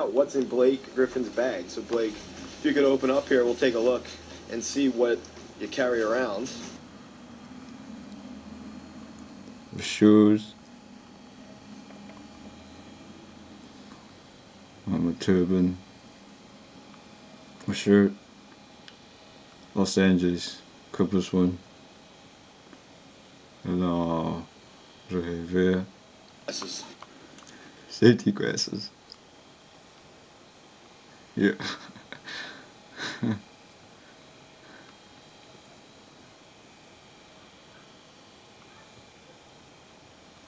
What's in Blake Griffin's bag. So Blake, if you could open up here, we'll take a look and see what you carry around. The shoes, my turban, my shirt, Los Angeles Clippers one, and Glasses. safety glasses. Yeah.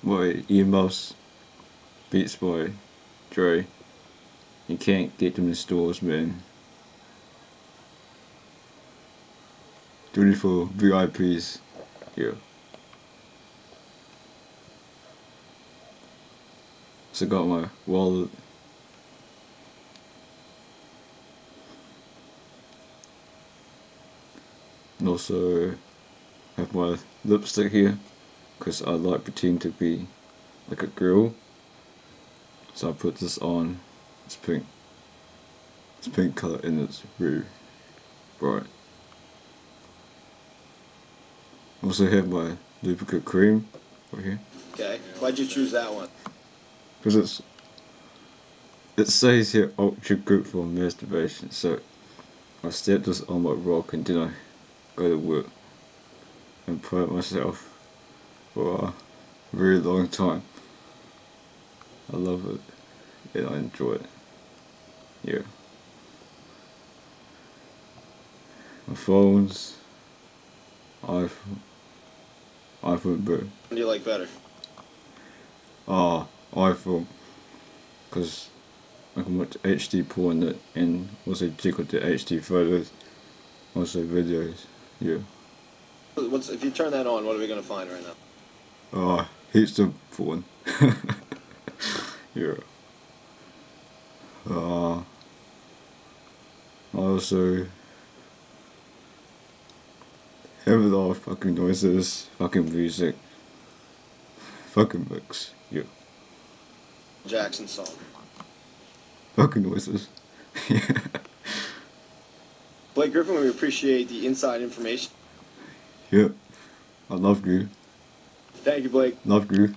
Boy, earmuffs, Beats Boy, Dre. You can't get them in stores, man. Duty for VIPs. Yeah. So I got my wallet. And also have my lipstick here, because I like pretending to be like a girl. So I put this on. It's pink. It's pink color and it's very bright. Also have my lubricant cream right here. Okay. Why'd you choose that one? Because it says here ultra good for masturbation. So I stepped this on my rock and then I go to work and play it myself for a very long time. I love it and I enjoy it. Yeah. My phones, iPhone, bro. What do you like better? iPhone, because I can watch HD porn and also check out the HD photos, also videos. Yeah. If you turn that on, what are we gonna find right now? Heaps of porn. Yeah. I also have a lot of fucking noises, fucking music, fucking books. Yeah. Jackson song. Fucking noises. Yeah. Blake Griffin, we appreciate the inside information. Yeah. I love you. Thank you, Blake. Love you.